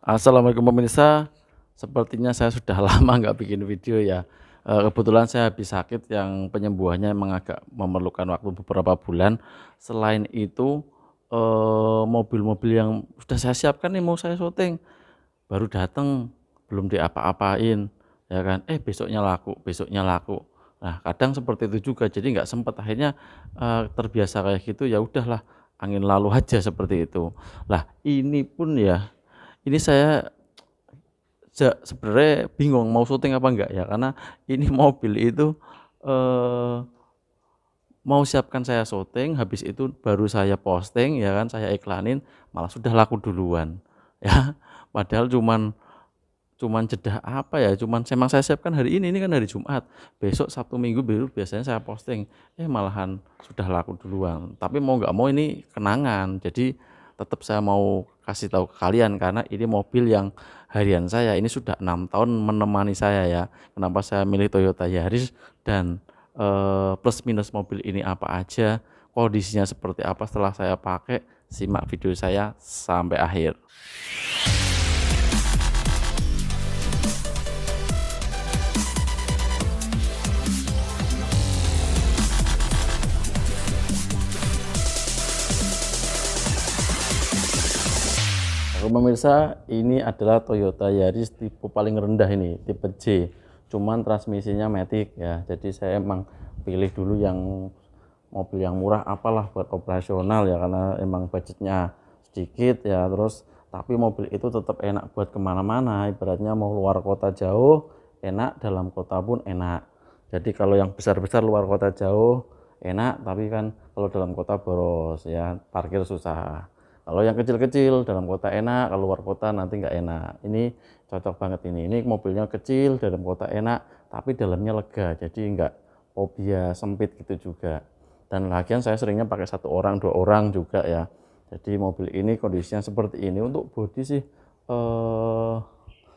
Assalamualaikum pemirsa, sepertinya saya sudah lama nggak bikin video ya. Kebetulan saya habis sakit yang penyembuhannya memang agak memerlukan waktu beberapa bulan. Selain itu, mobil-mobil yang sudah saya siapkan nih mau saya syuting, baru datang, belum diapa-apain, ya kan, besoknya laku besoknya laku. Nah, kadang seperti itu juga, jadi nggak sempet, akhirnya, terbiasa kayak gitu, ya udahlah, angin lalu aja seperti itu. Lah, ini pun ya, ini saya sebenarnya bingung mau syuting apa enggak ya, karena ini mobil itu, eee, mau siapkan saya syuting, habis itu baru saya posting ya kan, saya iklanin, malah sudah laku duluan, ya. Padahal cuman cuman jeda apa ya, cuman memang saya siapkan hari ini kan hari Jumat, besok Sabtu Minggu baru biasanya saya posting, malahan sudah laku duluan. Tapi mau nggak mau ini kenangan, jadi tetap saya mau kasih tahu ke kalian karena ini mobil yang harian saya, ini sudah 6 tahun menemani saya ya. Kenapa saya milih Toyota Yaris dan, plus minus mobil ini apa aja, kondisinya seperti apa setelah saya pakai, simak video saya sampai akhir. Oke pemirsa, ini adalah Toyota Yaris tipe paling rendah ini, tipe J. Cuman transmisinya matic ya. Jadi saya emang pilih dulu yang mobil yang murah apalah buat operasional ya, karena emang budgetnya sedikit ya. Terus tapi mobil itu tetap enak buat kemana-mana. Ibaratnya mau luar kota jauh enak, dalam kota pun enak. Jadi kalau yang besar-besar luar kota jauh enak, tapi kan kalau dalam kota boros ya, parkir susah. Kalau yang kecil-kecil dalam kota enak, kalau luar kota nanti nggak enak. Ini cocok banget ini. Ini mobilnya kecil, dalam kota enak, tapi dalamnya lega. Jadi nggak fobia sempit gitu juga. Dan lagian saya seringnya pakai 1 orang, 2 orang juga ya. Jadi mobil ini kondisinya seperti ini. Untuk bodi sih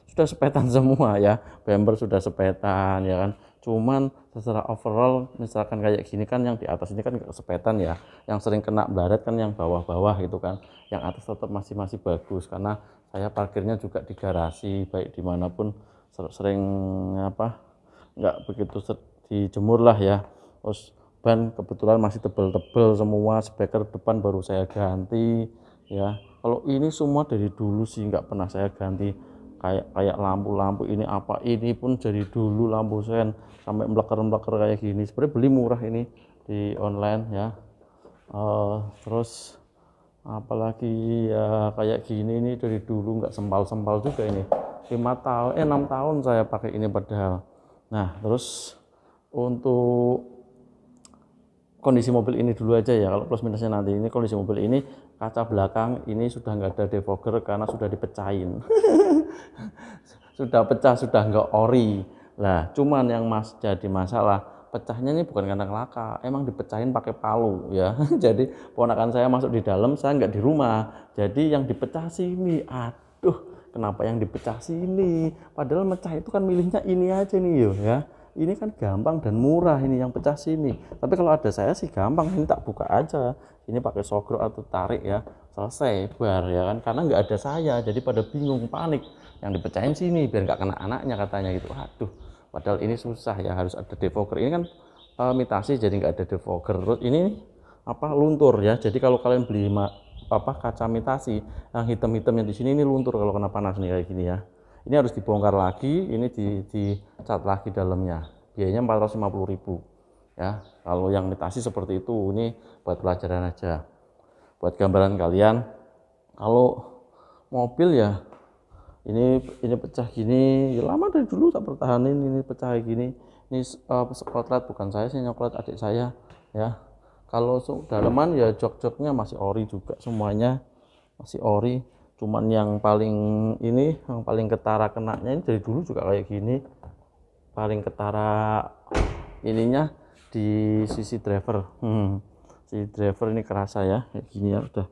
sudah sepetan semua ya, bumper sudah sepetan ya kan. Cuman secara overall misalkan kayak gini kan, yang di atas ini kan nggak sepetan ya, yang sering kena blaret kan yang bawah-bawah gitu kan, yang atas tetap masih masih bagus karena saya parkirnya juga di garasi, baik dimanapun sering apa, nggak begitu dijemur lah ya. Terus ban kebetulan masih tebel-tebel semua, speaker depan baru saya ganti ya. Kalau ini semua dari dulu sih nggak pernah saya ganti, kayak kayak lampu-lampu ini apa ini pun dari dulu, lampu sen sampai meleker-meleker kayak gini, sebenarnya beli murah ini di online ya. Terus apalagi ya, kayak gini ini dari dulu nggak sempal-sempal juga ini, 5 tahun 6 tahun saya pakai ini padahal. Nah terus untuk kondisi mobil ini dulu aja ya, kalau plus minusnya nanti. Ini kondisi mobil ini, kaca belakang ini sudah nggak ada defogger karena sudah dipecahin. Sudah pecah, sudah nggak ori. Lah cuman yang jadi masalah, pecahnya ini bukan karena kelaka, emang dipecahin pakai palu ya. Jadi ponakan saya masuk di dalam, saya nggak di rumah, jadi yang dipecah sini. Aduh, kenapa yang dipecah sini, padahal mecah itu kan milihnya ini aja nih yo ya. Ini kan gampang dan murah, ini yang pecah sini. Tapi kalau ada saya sih gampang, ini tak buka aja, ini pakai sogro atau tarik ya, selesai bar ya kan, karena nggak ada saya, jadi pada bingung, panik, yang dipecahin sini biar nggak kena anaknya katanya gitu. Aduh, padahal ini susah ya, harus ada defogger. Ini kan imitasi, jadi nggak ada defogger. Terus ini apa, luntur ya, jadi kalau kalian beli kaca imitasi yang hitam-hitam yang di sini, ini luntur kalau kena panas nih kayak gini ya. Ini harus dibongkar lagi, ini dicat lagi dalamnya, biayanya 450.000 ya. Kalau yang imitasi seperti itu, ini buat pelajaran aja, buat gambaran kalian. Kalau mobil ya, ini pecah gini ya, lama dari dulu tak pertahanin. Ini pecah gini, ini spotlight bukan saya sih, nyoklat adik saya ya. Kalau daleman ya, jok-joknya masih ori juga, semuanya masih ori. Cuman yang paling ini, yang paling ketara kenanya ini dari dulu juga kayak gini, paling ketara ininya di sisi driver. Sisi driver ini kerasa ya, kayak gini ya udah.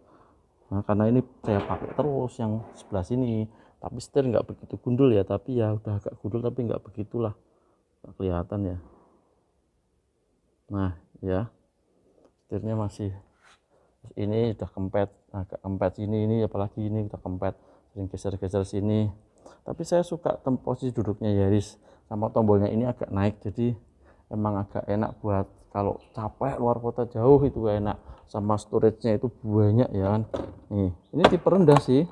Nah, karena ini saya pakai terus yang sebelah sini, tapi setir nggak begitu gundul ya, tapi ya udah agak gundul tapi nggak begitulah, nggak kelihatan ya. Nah ya, setirnya masih, ini udah kempet, agak kempet ini apalagi ini udah kempet. sering geser-geser sini. Tapi saya suka posisi duduknya Yaris, sama tombolnya ini agak naik, jadi emang agak enak buat kalau capek luar kota jauh itu enak, sama storage-nya itu banyak ya kan. Nih, ini tipe rendah sih,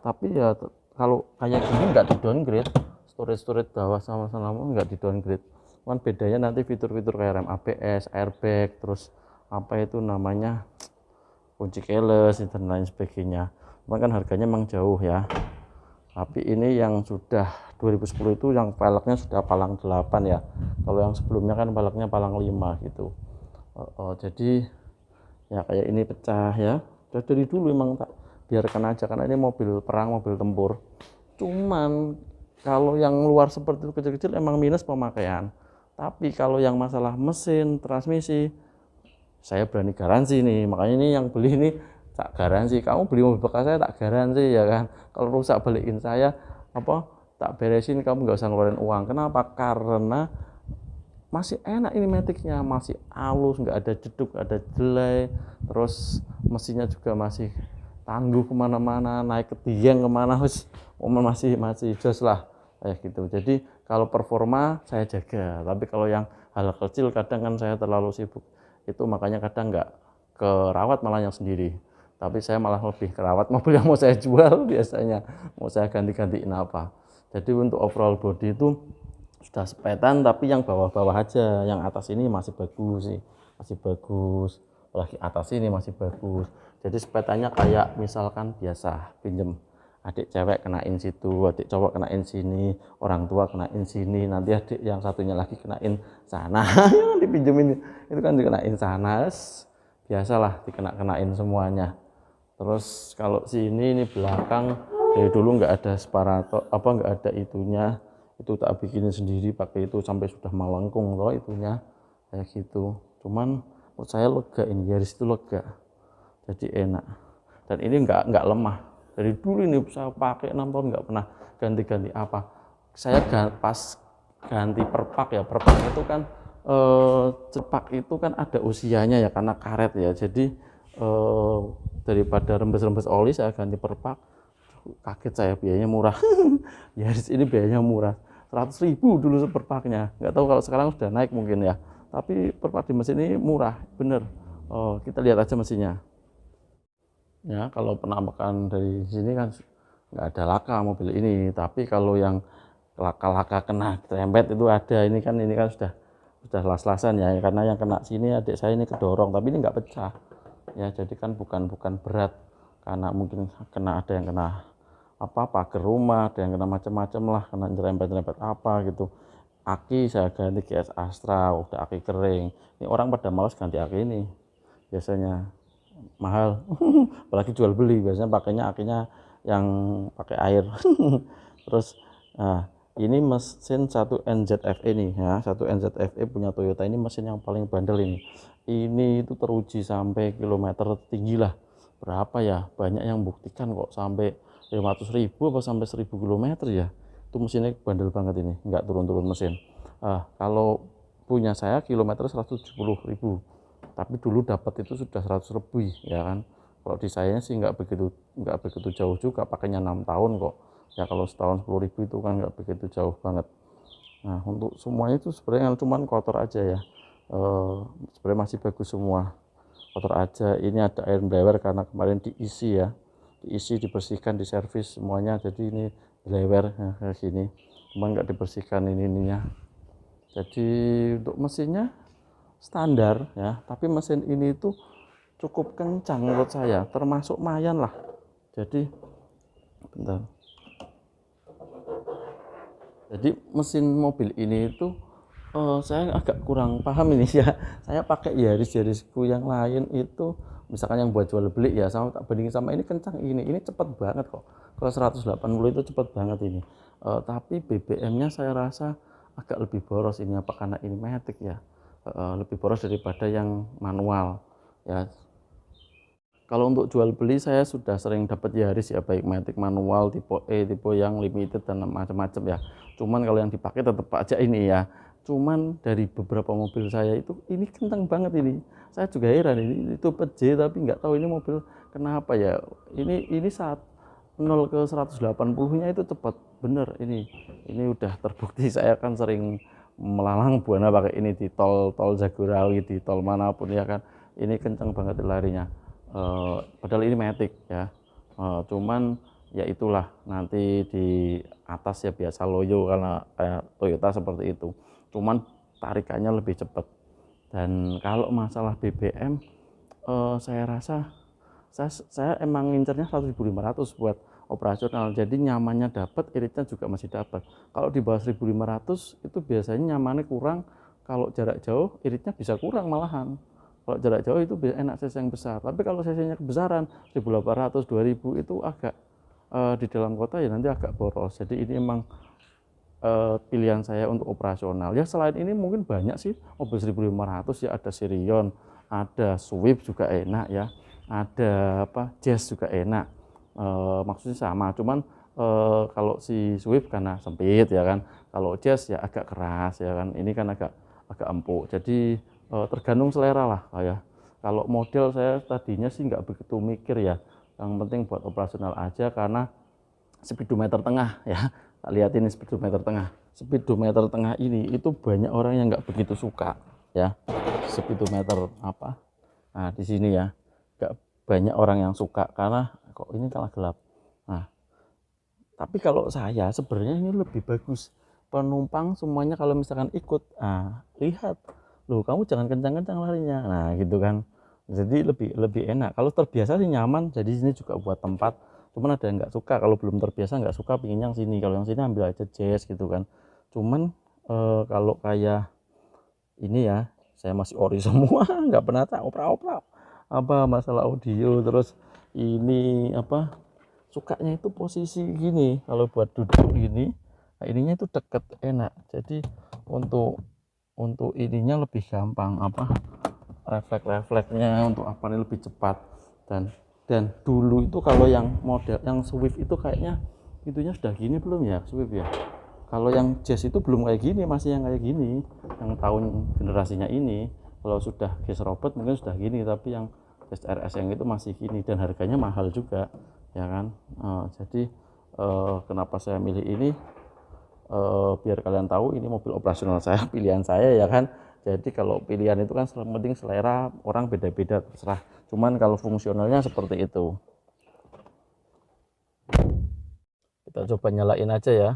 tapi ya kalau kayak gini nggak di downgrade, storage bawah sama nggak di downgrade. Cuman bedanya nanti fitur-fitur kayak rem ABS, airbag, terus apa itu namanya, kunci keyless dan lain sebagainya. Cuman kan harganya memang jauh ya. Tapi ini yang sudah 2010 itu yang velgnya sudah palang 8 ya. Kalau yang sebelumnya kan velgnya palang 5 gitu. Jadi ya kayak ini pecah ya. Dari dulu emang tak biarkan aja karena ini mobil perang, mobil tempur. Cuman kalau yang luar seperti itu kecil-kecil emang minus pemakaian. Tapi kalau yang masalah mesin, transmisi, saya berani garansi nih. Makanya ini yang beli ini tak garansi. Kamu beli mobil bekas saya tak garansi ya kan. Kalau rusak balikin saya tak beresin, kamu nggak usah ngeluarin uang. Kenapa? Karena masih enak ini metiknya, masih halus, nggak ada jeduk, nggak ada jelai, terus mesinnya juga masih tangguh kemana-mana, naik ke tiang kemana masih jos lah kayak gitu. Jadi kalau performa saya jaga, tapi kalau yang hal kecil kadang kan saya terlalu sibuk itu, makanya kadang nggak kerawat malah yang sendiri. Tapi saya malah lebih kerawat mobil yang mau saya jual, biasanya mau saya ganti-gantiin apa. Jadi untuk overall body itu sudah sepetan, tapi yang bawah-bawah aja, yang atas ini masih bagus sih, masih bagus, apalagi atas ini masih bagus. Jadi sepetannya kayak misalkan biasa pinjem, adik cewek kenain situ, adik cowok kenain sini, orang tua kenain sini, nanti adik yang satunya lagi kenain sana. Yang dipinjemin itu kan dikenain sana, biasalah dikenain semuanya. Terus kalau sini ini belakang dari dulu nggak ada separator, nggak ada itunya, itu tak bikinin sendiri pakai itu sampai sudah melengkung loh itunya kayak gitu. Cuman menurut saya lega, ini Yaris itu lega, jadi enak. Dan ini nggak lemah. Dari dulu ini saya pakai 6 tahun nggak pernah ganti-ganti apa. Saya pas ganti perpak ya, perpak itu kan cepak itu kan ada usianya ya karena karet ya. Jadi daripada rembes-rembes oli saya ganti perpak. Kaget saya, biayanya murah. Yaris ini biayanya murah, 100.000 dulu perpaknya, nggak tahu kalau sekarang sudah naik mungkin ya, tapi perpak di mesin ini murah bener. Kita lihat aja mesinnya ya. Kalau penampakan dari sini kan nggak ada laka mobil ini, tapi kalau yang laka-laka kena rempet itu ada. Ini kan sudah las-lasan ya, karena yang kena sini adik saya ini kedorong, tapi ini nggak pecah ya. Jadi kan bukan berat, karena mungkin ada yang kena pagar rumah, ada yang kena macam-macam lah, kena nyerempet-nyerempet apa gitu. Aki saya ganti GS Astra, udah aki kering. Ini orang pada males ganti aki ini, biasanya mahal. Apalagi jual beli, biasanya pakainya akinya yang pakai air. Terus ini mesin 1 NZFE nih ya, 1 NZFE punya Toyota, ini mesin yang paling bandel ini. Ini itu teruji sampai kilometer tinggi lah, berapa ya, banyak yang buktikan kok sampai 500.000 apa sampai 1.000 km ya. Itu mesinnya bandel banget ini, nggak turun-turun mesin. Kalau punya saya kilometer 170.000, tapi dulu dapat itu sudah 100 lebih ya kan. Kalau di saya sih nggak begitu jauh juga, pakainya 6 tahun kok ya. Kalau setahun 10.000 itu kan nggak begitu jauh banget. Nah untuk semuanya itu sebenarnya cuman kotor aja ya, sebenarnya masih bagus semua, kotor aja. Ini ada air blower karena kemarin diisi ya, dibersihkan, diservis semuanya, jadi ini blewer ya, kayak gini, cuman nggak dibersihkan ininya. Jadi untuk mesinnya standar ya, tapi mesin ini itu cukup kencang menurut saya, termasuk mayan lah. Jadi bentar, jadi mesin mobil ini itu saya agak kurang paham ini ya. Saya pakai Yarisku yang lain itu, misalkan yang buat jual beli ya, sama tak bandingin sama ini, kencang ini cepat banget kok. Kalau 180 itu cepat banget ini. Tapi BBM-nya saya rasa agak lebih boros ini, apa karena ini matic ya, lebih boros daripada yang manual ya. Kalau untuk jual beli saya sudah sering dapat Yaris ya, baik matic manual tipe E, tipe yang limited dan macam-macam ya. Cuman kalau yang dipakai tetap aja ini ya. Cuman dari beberapa mobil saya itu ini kencang banget ini. Saya juga heran, ini tipe J tapi nggak tahu ini mobil kenapa ya. Ini saat 0 ke 180-nya itu cepat bener. Ini udah terbukti. Saya kan sering melalang buana pakai ini di tol Jagorawi, di tol manapun ya kan, ini kenceng banget larinya. Padahal ini matic ya. Cuman ya itulah, nanti di atas ya biasa loyo karena kayak Toyota seperti itu, cuman tarikannya lebih cepat. Dan kalau masalah BBM, saya rasa saya emang ngincernya 1.500 buat operasional, jadi nyamannya dapat, iritnya juga masih dapat. Kalau di bawah 1.500 itu biasanya nyamannya kurang, kalau jarak jauh iritnya bisa kurang malahan. Kalau jarak jauh itu enak cc yang besar, tapi kalau cc-nya kebesaran 1.800 2.000 itu agak di dalam kota ya nanti agak boros. Jadi ini emang pilihan saya untuk operasional. Ya selain ini mungkin banyak sih mobil 1.500 ya, ada Sirion, ada Swift juga enak ya, ada apa Jazz juga enak. Maksudnya sama, cuman kalau si Swift karena sempit ya kan, kalau Jazz ya agak keras ya kan, ini kan agak empuk. Jadi tergantung selera lah ya. Kalau model saya tadinya sih nggak begitu mikir ya, yang penting buat operasional aja karena speedometer tengah ya. Lihat ini speedometer tengah. Speedometer tengah ini itu banyak orang yang nggak begitu suka ya. Speedometer apa? Nah di sini ya, nggak banyak orang yang suka karena kok ini kalah gelap. Nah, tapi kalau saya sebenarnya ini lebih bagus. Penumpang semuanya kalau misalkan ikut, lihat, loh kamu jangan kencang-kencang larinya. Nah gitu kan. Jadi lebih enak. Kalau terbiasa sih nyaman. Jadi sini juga buat tempat. Cuman ada yang nggak suka, kalau belum terbiasa nggak suka pinginnya yang sini, kalau yang sini ambil aja Jazz gitu kan. Cuman kalau kayak ini ya, saya masih ori semua, nggak pernah tahu opera apa masalah audio. Terus ini apa, sukanya itu posisi gini, kalau buat duduk gini, nah ininya itu deket enak. Jadi untuk ininya lebih gampang, apa refleksnya untuk apa ini lebih cepat. Dan dulu itu kalau yang model yang Swift itu kayaknya itunya sudah gini belum ya Swift ya. Kalau yang Jazz itu belum kayak gini, masih yang kayak gini, yang tahun generasinya ini. Kalau sudah Jazz Robot mungkin sudah gini, tapi yang Jazz RS yang itu masih gini, dan harganya mahal juga ya kan. Jadi kenapa saya milih ini, biar kalian tahu ini mobil operasional saya, pilihan saya ya kan. Jadi kalau pilihan itu kan penting selera orang beda-beda, terserah. Cuman kalau fungsionalnya seperti itu. Kita coba nyalain aja ya.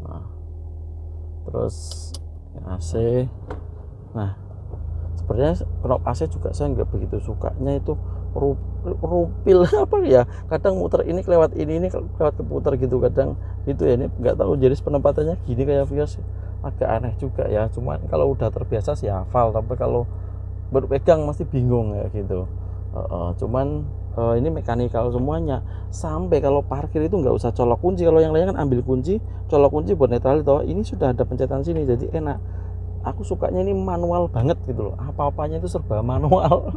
Nah, terus AC. Nah, sebenarnya knop AC juga saya nggak begitu sukanya, itu rupil apa ya, kadang muter ini kelewat ini kelewat keputar gitu kadang gitu ya. Ini nggak tahu jadi penempatannya gini kayak Vios, agak aneh juga ya. Cuman kalau udah terbiasa sih hafal, tapi kalau baru pegang masih bingung ya gitu. Cuman ini mekanikal semuanya, sampai kalau parkir itu nggak usah colok kunci. Kalau yang lain kan ambil kunci, colok kunci buat netral itu, ini sudah ada pencetan sini, jadi enak. Aku sukanya ini manual banget gitu loh, apa-apanya itu serba manual.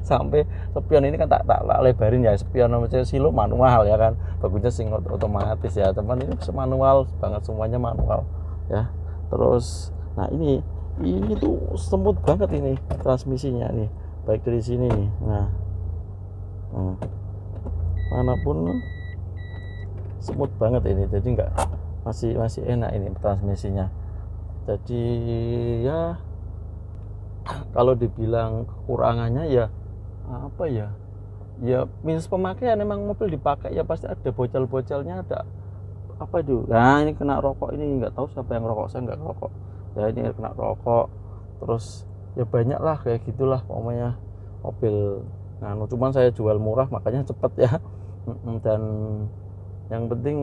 Sampai spion ini kan tak lebarin ya, spion namanya silo manual ya kan, bagusnya sing otomatis ya teman. Ini manual banget, semuanya manual ya. Terus nah ini tuh semut banget ini transmisinya nih, baik dari sini nih. Nah, manapun semut banget ini, jadi nggak, masih enak ini transmisinya. Jadi ya kalau dibilang kekurangannya ya apa ya, minus pemakaian. Memang mobil dipakai ya pasti ada bocel-bocelnya, ada apa itu. Nah ini kena rokok, ini nggak tahu siapa yang rokok, saya nggak rokok ya, ini kena rokok. Terus ya banyak lah kayak gitulah pokoknya mobil. Nah cuman saya jual murah makanya cepet ya. Dan yang penting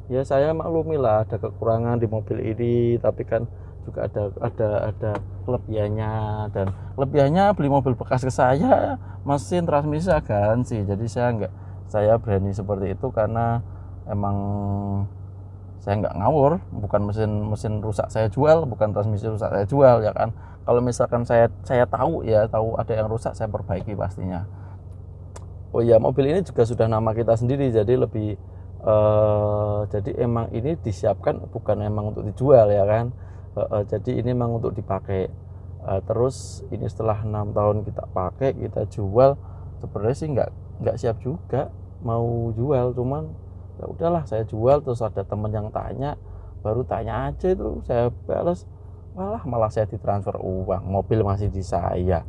ya saya maklumi lah ada kekurangan di mobil ini, tapi kan juga ada kelebihannya. Dan kelebihannya beli mobil bekas ke saya, mesin transmisi saya ganti. Jadi saya berani seperti itu karena emang saya nggak ngawur. Bukan mesin rusak saya jual, bukan transmisi rusak saya jual ya kan. Kalau misalkan saya tahu ada yang rusak, saya perbaiki pastinya. Oh iya, mobil ini juga sudah nama kita sendiri, jadi lebih jadi emang ini disiapkan bukan emang untuk dijual ya kan. Jadi ini memang untuk dipakai. Terus ini setelah 6 tahun kita pakai, kita jual, sebenarnya sih nggak siap juga mau jual, cuman ya udahlah saya jual. Terus ada temen yang tanya, baru tanya aja itu saya balas, malah saya ditransfer uang, mobil masih di saya,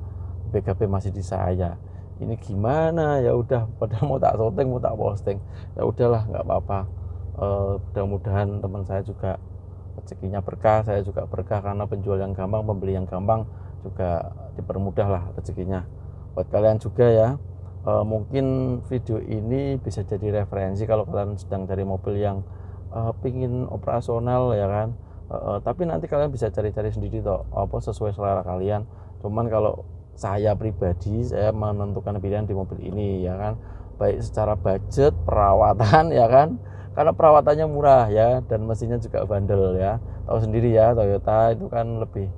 BKP masih di saya, ini gimana. Ya udah, padahal mau tak syuting, mau tak posting, ya udahlah nggak apa-apa. Mudah-mudahan teman saya juga rezekinya berkah, saya juga berkah, karena penjual yang gampang, pembeli yang gampang juga dipermudah lah rezekinya buat kalian juga ya. Mungkin video ini bisa jadi referensi kalau kalian sedang cari mobil yang pingin operasional ya kan. Tapi nanti kalian bisa cari-cari sendiri toh, apa sesuai selera kalian. Cuman kalau saya pribadi, saya menentukan pilihan di mobil ini ya kan, baik secara budget, perawatan ya kan, karena perawatannya murah ya, dan mesinnya juga bandel ya. Tahu sendiri ya, Toyota itu kan lebih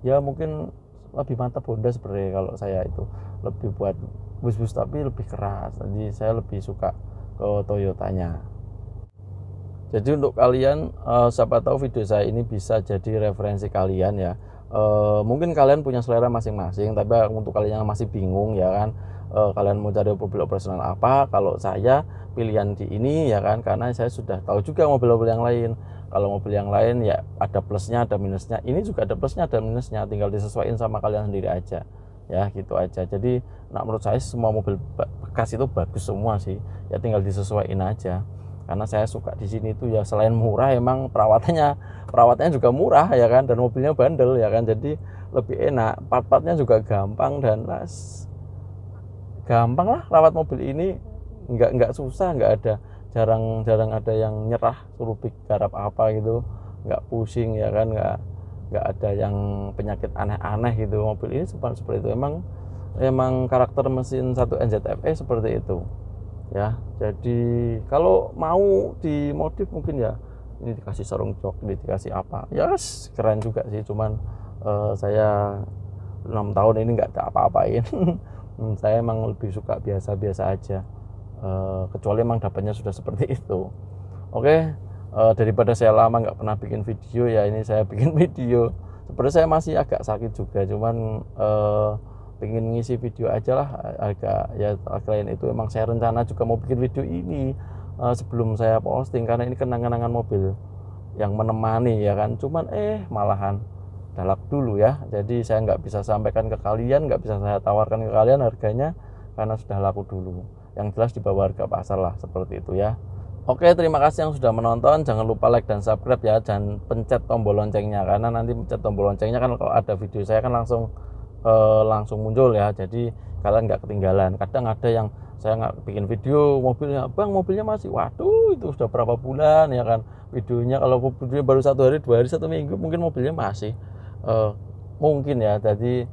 ya mungkin lebih mantap Honda sebenarnya. Kalau saya itu lebih buat bus-bus tapi lebih keras, jadi saya lebih suka ke Toyotanya. Jadi untuk kalian, siapa tahu video saya ini bisa jadi referensi kalian ya. Mungkin kalian punya selera masing-masing, tapi untuk kalian yang masih bingung ya kan, kalian mau cari mobil operasional apa, kalau saya pilihan di ini ya kan, karena saya sudah tahu juga mobil-mobil yang lain. Kalau mobil yang lain ya ada plusnya ada minusnya, ini juga ada plusnya ada minusnya, tinggal disesuaikan sama kalian sendiri aja ya, gitu aja. Jadi menurut saya semua mobil bekas itu bagus semua sih ya, tinggal disesuaikan aja. Karena saya suka di sini tuh ya, selain murah emang perawatannya juga murah ya kan, dan mobilnya bandel ya kan, jadi lebih enak, part-partnya juga gampang, dan gampang lah rawat mobil ini, nggak susah, nggak ada, jarang ada yang nyerah suruh garap apa gitu, nggak pusing ya kan, nggak ada yang penyakit aneh-aneh gitu. Mobil ini seperti itu, emang karakter mesin 1 NZF-E seperti itu ya. Jadi kalau mau dimodif mungkin ya ini dikasih sarung jok, dikasih apa ya, keren juga sih. Cuman saya 6 tahun ini nggak ada apa-apain. Saya emang lebih suka biasa-biasa aja, kecuali emang dapatnya sudah seperti itu. Oke, daripada saya lama nggak pernah bikin video ya, ini saya bikin video. Sebenarnya saya masih agak sakit juga, cuman pengen ngisi video aja lah agak ya. Selain itu emang saya rencana juga mau bikin video ini sebelum saya posting, karena ini kenang-kenangan mobil yang menemani ya kan. Cuman malahan udah laku dulu ya, jadi saya nggak bisa sampaikan ke kalian, nggak bisa saya tawarkan ke kalian harganya karena sudah laku dulu. Yang jelas di bawah harga pasar lah, seperti itu ya. Oke, terima kasih yang sudah menonton. Jangan lupa like dan subscribe ya, jangan pencet tombol loncengnya, karena nanti pencet tombol loncengnya kan kalau ada video saya kan langsung muncul ya, jadi kalian nggak ketinggalan. Kadang ada yang saya nggak bikin video mobilnya, bang mobilnya masih, waduh itu sudah berapa bulan ya kan videonya. Kalau videonya baru 1 hari 2 hari 1 minggu, mungkin mobilnya masih mungkin ya. Jadi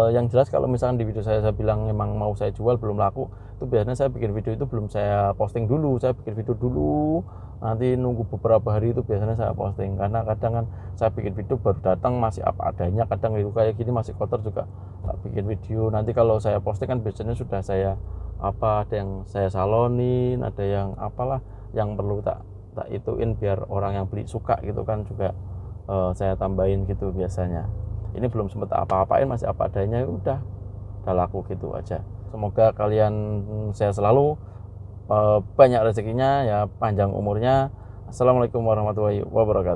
yang jelas kalau misalkan di video saya bilang memang mau saya jual belum laku, itu biasanya saya bikin video itu belum saya posting dulu, saya bikin video dulu, nanti nunggu beberapa hari itu biasanya saya posting. Karena kadang kan saya bikin video baru datang masih apa adanya, kadang itu kayak gini masih kotor juga tak bikin video. Nanti kalau saya posting kan biasanya sudah saya ada yang saya salonin, ada yang apalah yang perlu tak ituin biar orang yang beli suka gitu kan, juga saya tambahin gitu biasanya. Ini belum sempat apa-apain, masih apa adanya, udah laku gitu aja. Semoga kalian sehat selalu, banyak rezekinya ya, panjang umurnya. Assalamualaikum warahmatullahi wabarakatuh.